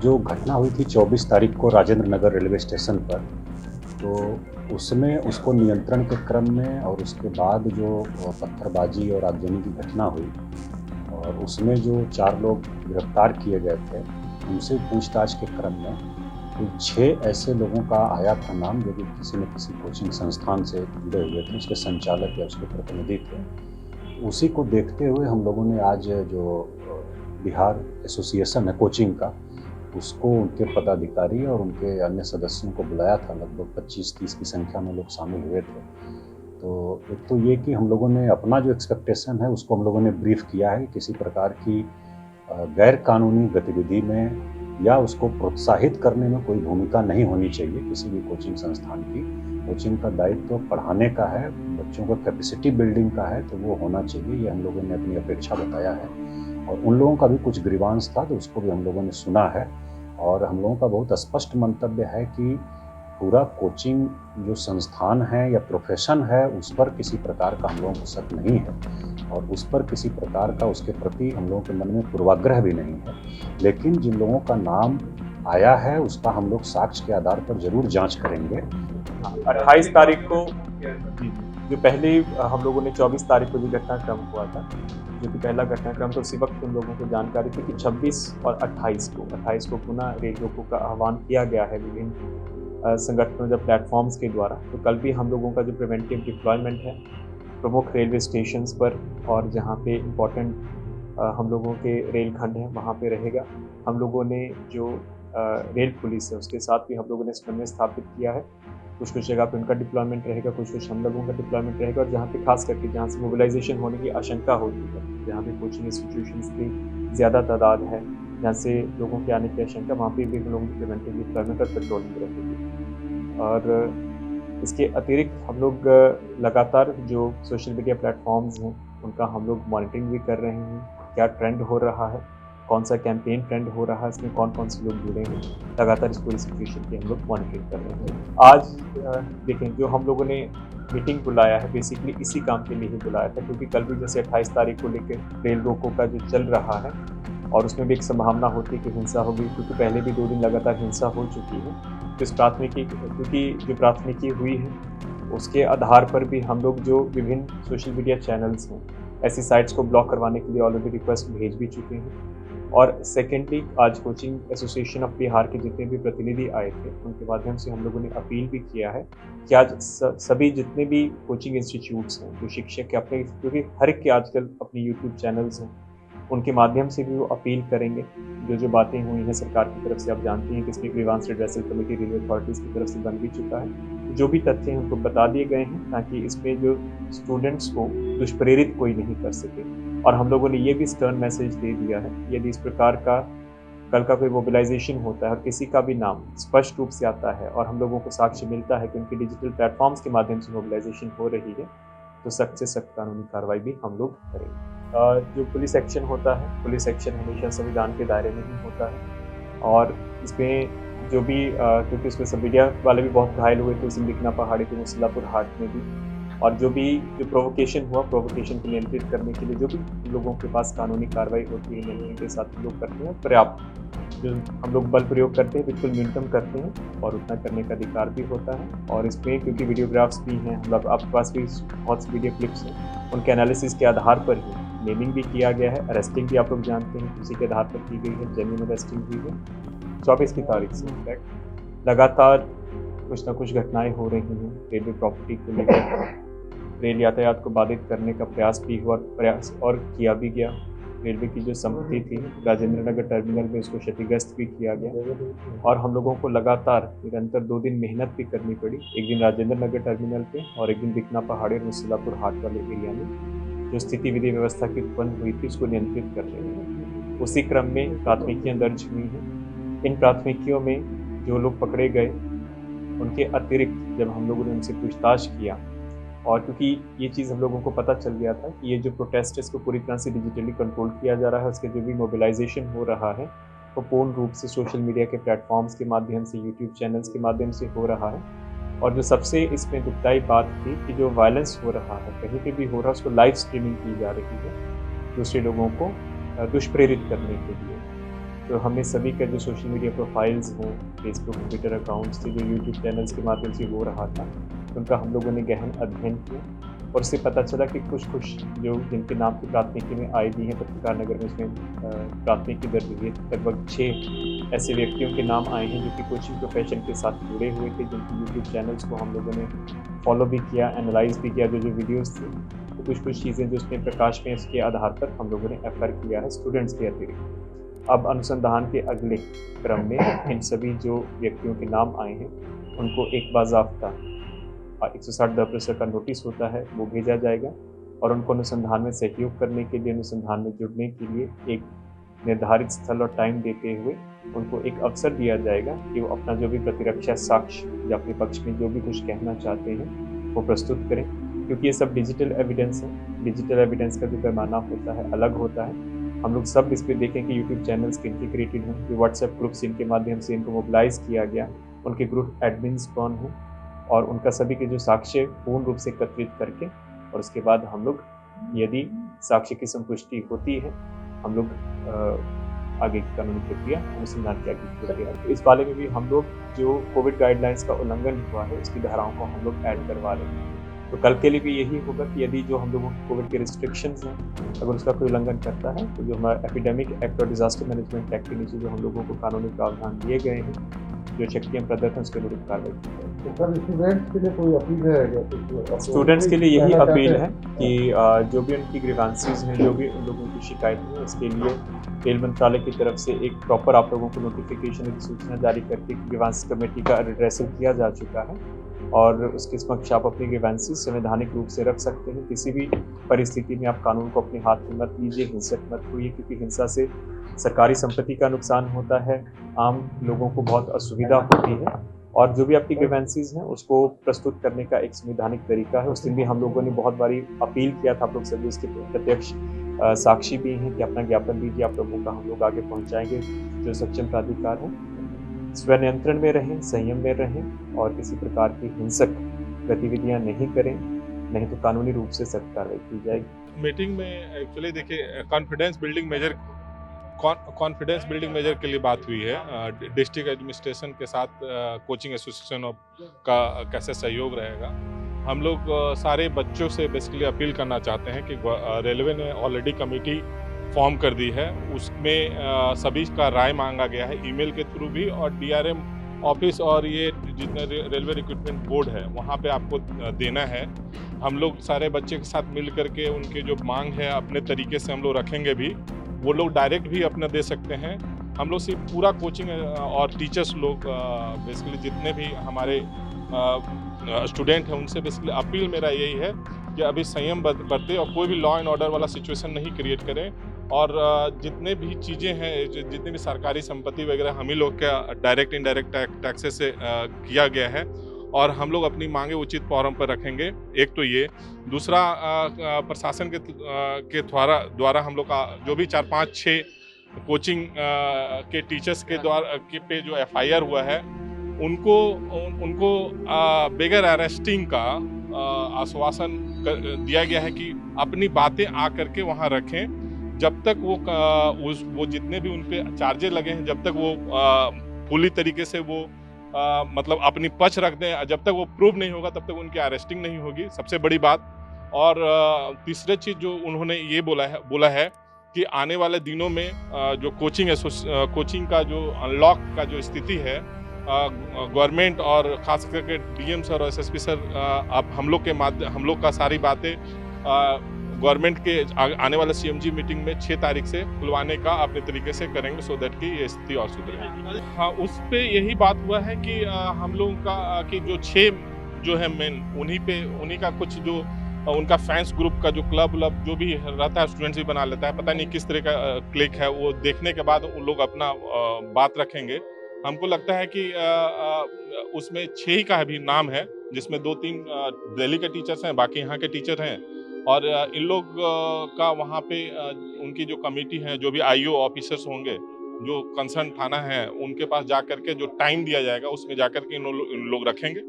जो घटना हुई थी 24 तारीख को राजेंद्र नगर रेलवे स्टेशन पर, तो उसमें उसको नियंत्रण के क्रम में और उसके बाद जो पत्थरबाजी और आगजनी की घटना हुई और उसमें जो 4 लोग गिरफ्तार किए गए थे, उनसे पूछताछ के क्रम में कुल 6 ऐसे लोगों का आया था नाम जो कि किसी न किसी कोचिंग संस्थान से जुड़े हुए थे, उसके संचालक या उसके प्रतिनिधि थे। उसी को देखते हुए हम लोगों ने आज जो बिहार एसोसिएशन है कोचिंग का, उसको उनके पदाधिकारी और उनके अन्य सदस्यों को बुलाया था। लगभग 25-30 की संख्या में लोग शामिल हुए थे। तो एक तो ये कि हम लोगों ने अपना जो एक्सपेक्टेशन है उसको हम लोगों ने ब्रीफ किया है, किसी प्रकार की गैर कानूनी गतिविधि में या उसको प्रोत्साहित करने में कोई भूमिका नहीं होनी चाहिए किसी भी कोचिंग संस्थान की। कोचिंग का दायित्व तो पढ़ाने का है, बच्चों का कैपेसिटी बिल्डिंग का है, तो वो होना चाहिए, ये हम लोगों ने अपनी अपेक्षा बताया है। और उन लोगों का भी कुछ ग्रीवांस था तो उसको भी हम लोगों ने सुना है और हम लोगों का बहुत स्पष्ट मंतव्य है कि पूरा कोचिंग जो संस्थान है या प्रोफेशन है उस पर किसी प्रकार का हम लोगों को शक नहीं है और उस पर किसी प्रकार का उसके प्रति हम लोगों के मन में पूर्वाग्रह भी नहीं है। लेकिन जिन लोगों का नाम आया है उसका हम लोग साक्ष्य के आधार पर जरूर जांच करेंगे। 28 तारीख को जो पहले हम लोगों ने 24 तारीख को जो घटनाक्रम हुआ था, जो कि पहला घटनाक्रम, तो उसी वक्त उन लोगों को जानकारी थी कि 26 और 28 को पुनः रेल रोको का आह्वान किया गया है विभिन्न संगठनों या प्लेटफॉर्म्स के द्वारा। तो कल भी हम लोगों का जो प्रिवेंटिव डिप्लॉयमेंट है प्रमुख रेलवे स्टेशंस पर और जहाँ पे इम्पोर्टेंट हम लोगों के रेल खंड हैं वहाँ पे रहेगा। हम लोगों ने जो रेल पुलिस है उसके साथ भी हम लोगों ने समन्वय स्थापित किया है। कुछ जगह पे उनका डिप्लॉयमेंट रहेगा, कुछ हम लोगों का डिप्लॉयमेंट रहेगा और जहाँ पे खास करके जहाँ से मोबिलाइजेशन होने की आशंका होती है, जहाँ पे कोचिंग इंस्टीट्यूशंस की ज़्यादा तादाद है, जहाँ से लोगों के आने की आशंका, वहाँ पे भी हम लोगों की प्रिवेंटिव डिप्लॉयमेंट और पेट्रोलिंग रहेगी। और इसके अतिरिक्त हम लोग लगातार जो सोशल मीडिया प्लेटफॉर्म्स हैं उनका हम लोग मॉनिटरिंग भी कर रहे हैं, क्या ट्रेंड हो रहा है, कौन सा कैंपेन ट्रेंड हो रहा है, इसमें कौन कौन से लोग जुड़े हैं, लगातार इस पूरी सिचुएशन की हम लोग मॉनिटरिंग कर रहे हैं। आज देखें जो हम लोगों ने मीटिंग बुलाया है बेसिकली इसी काम के लिए ही बुलाया था, क्योंकि कल भी जैसे 28 तारीख को लेकर रेल रोको का जो चल रहा है और उसमें भी एक संभावना होती है कि हिंसा होगी, क्योंकि पहले भी 2 दिन लगातार हिंसा हो चुकी है। तो इस प्राथमिकी, क्योंकि जो प्राथमिकी हुई है उसके आधार पर भी हम लोग जो विभिन्न सोशल मीडिया चैनल्स हैं ऐसी साइट्स को ब्लॉक करवाने के लिए ऑलरेडी रिक्वेस्ट भेज भी चुके हैं। और सेकेंडली आज कोचिंग एसोसिएशन ऑफ बिहार के जितने भी प्रतिनिधि आए थे उनके माध्यम से हम लोगों ने अपील भी किया है कि आज सभी जितने भी कोचिंग इंस्टीट्यूट्स हैं, जो शिक्षक अपने, क्योंकि हर एक के आजकल अपनी यूट्यूब चैनल्स हैं, उनके माध्यम से भी वो अपील करेंगे। जो बातें हुई हैं सरकार की तरफ से, आप जानती हैं कि इसमें grievance redressal committee railway authorities की तरफ से बन भी चुका है। जो भी तथ्य हैं उनको बता दिए गए हैं ताकि इसमें जो स्टूडेंट्स को दुष्प्रेरित कोई नहीं कर सके। और हम लोगों ने ये भी स्टर्न मैसेज दे दिया है, यदि इस प्रकार का कल का कोई मोबिलाइजेशन होता है और किसी का भी नाम स्पष्ट रूप से आता है और हम लोगों को साक्ष्य मिलता है कि उनके डिजिटल प्लेटफॉर्म्स के माध्यम से मोबिलाइजेशन हो रही है, तो सख्त से सख्त कानूनी कार्रवाई भी हम लोग करेंगे। जो पुलिस एक्शन होता है, पुलिस एक्शन हमेशा संविधान के दायरे में ही होता है और इसमें जो भी क्योंकि उसमें सब मीडिया वाले भी बहुत घायल हुए थे उसी लिखना पहाड़ी के मुसल्लापुर हाट में भी, और जो प्रोवोकेशन हुआ, प्रोवोकेशन को नियंत्रित करने के लिए जो भी लोगों के पास कानूनी कार्रवाई होती है नियंत्रण के साथ हम लोग करते हैं। पर्याप्त जो हम लोग बल प्रयोग करते हैं बिल्कुल न्यूनतम करते हैं और उतना करने का अधिकार भी होता है। और इसमें क्योंकि वीडियोग्राफ्स भी हैं, मतलब आपके पास भी बहुत सी वीडियो क्लिप्स हैं, उनके एनालिसिस के आधार पर ही नेमिंग भी किया गया है, अरेस्टिंग भी आप लोग जानते हैं उसी के आधार पर की गई है, जेन्युइन अरेस्टिंग हुई है 24 की तारीख से। इनफैक्ट लगातार कुछ ना कुछ घटनाएं हो रही हैं रेलवे प्रॉपर्टी को लेकर, रेल यातायात को बाधित करने का प्रयास भी हुआ, प्रयास और किया भी गया। रेलवे की जो संपत्ति थी राजेंद्र नगर टर्मिनल में उसको क्षतिग्रस्त भी किया गया और हम लोगों को लगातार निरंतर 2 दिन मेहनत भी करनी पड़ी, एक दिन राजेंद्र नगर टर्मिनल पे और एक दिन बिकना पहाड़ी और मुसल्लापुर हाट वाले एरिया में जो स्थिति विधि व्यवस्था की उत्पन्न हुई थी उसको नियंत्रित करने में। उसी क्रम में प्राथमिकियाँ दर्ज हुई हैं। इन प्राथमिकियों में जो लोग पकड़े गए उनके अतिरिक्त जब हम लोगों ने उनसे पूछताछ किया, और क्योंकि ये चीज़ हम लोगों को पता चल गया था कि ये जो प्रोटेस्ट है इसको पूरी तरह से डिजिटली कंट्रोल किया जा रहा है, उसके जो भी मोबिलाइजेशन हो रहा है वो पूर्ण रूप से सोशल मीडिया के प्लेटफॉर्म्स के माध्यम से, यूट्यूब चैनल्स के माध्यम से हो रहा है। और जो सबसे इसमें दुखदाई बात थी कि जो वायलेंस हो रहा है कहीं पे भी हो रहा है उसको लाइव स्ट्रीमिंग की जा रही है दूसरे लोगों को दुष्प्रेरित करने के लिए। तो हमने सभी का जो सोशल मीडिया प्रोफाइल्स हैं, फेसबुक, ट्विटर अकाउंट्स थे, जो यूट्यूब चैनल्स के माध्यम से हो रहा था, उनका हम लोगों ने गहन अध्ययन किया और उससे पता चला कि कुछ जो जिनके नाम की प्राथमिकी में आई भी हैं पत्रकार नगर में, उसमें प्राथमिकी दर्ज हुई है। लगभग 6 ऐसे व्यक्तियों के नाम आए हैं जो कि कोचिंग प्रोफेशन के साथ जुड़े हुए थे, जिनकी यूट्यूब चैनल्स को हम लोगों ने फॉलो भी किया, एनालाइज भी किया, जो वीडियोज़ थी। तो कुछ चीज़ें जो उसमें प्रकाश में, इसके आधार पर हम लोगों ने एफआईआर किया है स्टूडेंट्स के अतिरिक्त। अब अनुसंधान के अगले क्रम में इन सभी जो व्यक्तियों के नाम आए हैं उनको एक बाज़ाब्ता 160 का नोटिस होता है, वो भेजा जाएगा और उनको अनुसंधान में सहयोग करने के लिए, अनुसंधान में जुड़ने के लिए एक निर्धारित स्थल और टाइम देते हुए उनको एक अवसर दिया जाएगा कि वो अपना जो भी प्रतिरक्षा साक्ष्य या अपने पक्ष में जो भी कुछ कहना चाहते हैं वो प्रस्तुत करें। क्योंकि ये सब डिजिटल एविडेंस है, डिजिटल एविडेंस का जो पैमाना होता है अलग होता है। हम लोग सब इस पर देखें कि यूट्यूब चैनल्स किनके क्रिएटेड हैं, जो व्हाट्सएप ग्रुप्स जिनके माध्यम से इनको मोबिलाइज किया गया, उनके ग्रुप एडमिन्स कौन हैं और उनका सभी के जो साक्ष्य पूर्ण रूप से एकत्रित करके, और उसके बाद हम लोग यदि साक्ष्य की संपुष्टि होती है, हम लोग आगे की कानूनी प्रक्रिया, अनुसंधान की आगे की प्रक्रिया। तो इस बारे में भी हम लोग जो कोविड गाइडलाइंस का उल्लंघन हुआ है उसकी धाराओं को हम लोग ऐड करवा रहे हैं। तो कल के लिए भी यही होगा कि यदि जो हम लोगों कोविड के रिस्ट्रिक्शंस हैं, अगर उसका कोई उल्लंघन करता है तो जो हमारा एपिडेमिक एक्ट और डिजास्टर मैनेजमेंट एक्ट के नीचे जो हम लोगों को कानूनी प्रावधान दिए गए हैं, जो शक्तियाँ प्रदत्त हैं, उसके अनुरूप कार्रवाई की जाए। तो सर स्टूडेंट्स के लिए कोई अपील है? स्टूडेंट्स के लिए यही अपील है कि जो भी उनकी ग्रीवांसीज हैं, जो भी उन लोगों की शिकायतें हैं, उसके लिए रेल मंत्रालय की तरफ से एक प्रॉपर आप लोगों को नोटिफिकेशन, एक सूचना जारी करके ग्रीवांस कमेटी का रिड्रेसल किया जा चुका है और उसके समक्ष आप अपनी ग्रीवांसीज संवैधानिक रूप से रख सकते हैं। किसी भी परिस्थिति में आप कानून को अपने हाथ में मत लीजिए, हिंसक मत होइए, क्योंकि हिंसा से सरकारी संपत्ति का नुकसान होता है, आम लोगों को बहुत असुविधा होती है और जो भी आपकी ग्रीवेंसीज हैं उसको प्रस्तुत करने का एक संवैधानिक तरीका है। उस दिन भी हम लोगों ने बहुत बारी अपील किया था, आप लोग सभी इसके प्रत्यक्ष साक्षी भी हैं कि अपना ज्ञापन दीजिए, आप लोगों का हम लोग आगे पहुंचाएंगे। जो सक्षम प्राधिकार है स्वनियंत्रण में रहें, संयम में रहें और किसी प्रकार की हिंसक गतिविधियां नहीं करें, नहीं तो कानूनी रूप से सख्त कार्रवाई की जाएगी। मीटिंग में एक्चुअली देखिए कॉन्फिडेंस बिल्डिंग मेजर के लिए बात हुई है। डिस्ट्रिक्ट एडमिनिस्ट्रेशन के साथ कोचिंग एसोसिएशन का कैसे सहयोग रहेगा। हम लोग सारे बच्चों से बेसिकली अपील करना चाहते हैं कि रेलवे ने ऑलरेडी कमेटी फॉर्म कर दी है, उसमें सभी का राय मांगा गया है ईमेल के थ्रू भी, और डीआरएम ऑफिस और ये जितने रेलवे रिक्रूटमेंट बोर्ड है वहाँ पे आपको देना है। हम लोग सारे बच्चे के साथ मिल करके उनके जो मांग है अपने तरीके से हम लोग रखेंगे भी, वो लोग डायरेक्ट भी अपना दे सकते हैं। हम लोग सिर्फ पूरा कोचिंग और टीचर्स लोग बेसिकली जितने भी हमारे स्टूडेंट हैं उनसे बेसिकली अपील मेरा यही है कि अभी संयम बरतें और कोई भी लॉ एंड ऑर्डर वाला सिचुएशन नहीं क्रिएट करें, और जितने भी चीज़ें हैं, जितनी भी सरकारी संपत्ति वगैरह हम ही लोग का डायरेक्ट इनडायरेक्ट टैक्सेस से किया गया है और हम लोग अपनी मांगे उचित फोरम पर रखेंगे। एक तो ये, दूसरा प्रशासन के द्वारा हम लोग का जो भी 4-5-6 कोचिंग के टीचर्स के द्वारा पे जो एफआईआर हुआ है उनको बगैर अरेस्टिंग का आश्वासन दिया गया है कि अपनी बातें आ करके वहाँ रखें, जब तक वो जितने भी उन पे चार्जेस लगे हैं जब तक वो पूरी तरीके से वो मतलब अपनी पक्ष रख दें, जब तक वो प्रूव नहीं होगा तब तक उनकी अरेस्टिंग नहीं होगी, सबसे बड़ी बात। और तीसरी चीज़ जो उन्होंने ये बोला है कि आने वाले दिनों में जो कोचिंग का जो अनलॉक का जो स्थिति है, गवर्नमेंट और खास करके डीएम सर और एसएसपी सर, अब हम लोग का सारी बातें गवर्नमेंट के आने वाले सीएमजी मीटिंग में 6 तारीख से खुलवाने का अपने तरीके से करेंगे, सो दैट कि ये स्थिति और सुधरे। हाँ, उस पे यही बात हुआ है कि हम लोगों का कि जो 6 जो है मेन, उन्हीं का कुछ जो उनका फैंस ग्रुप का जो क्लब जो भी रहता है, स्टूडेंट्स भी बना लेता है, पता नहीं किस तरह का क्लिक है, वो देखने के बाद उन लोग अपना बात रखेंगे। हमको लगता है कि उसमें 6 ही का भी नाम है, जिसमें 2-3 दिल्ली के टीचर्स हैं, बाकी यहाँ के टीचर हैं, और इन लोग का वहाँ पे उनकी जो कमेटी है, जो भी आईओ ऑफिसर्स होंगे, जो कंसर्न थाना है, उनके पास जा करके जो टाइम दिया जाएगा उसमें जा करके इन लोग रखेंगे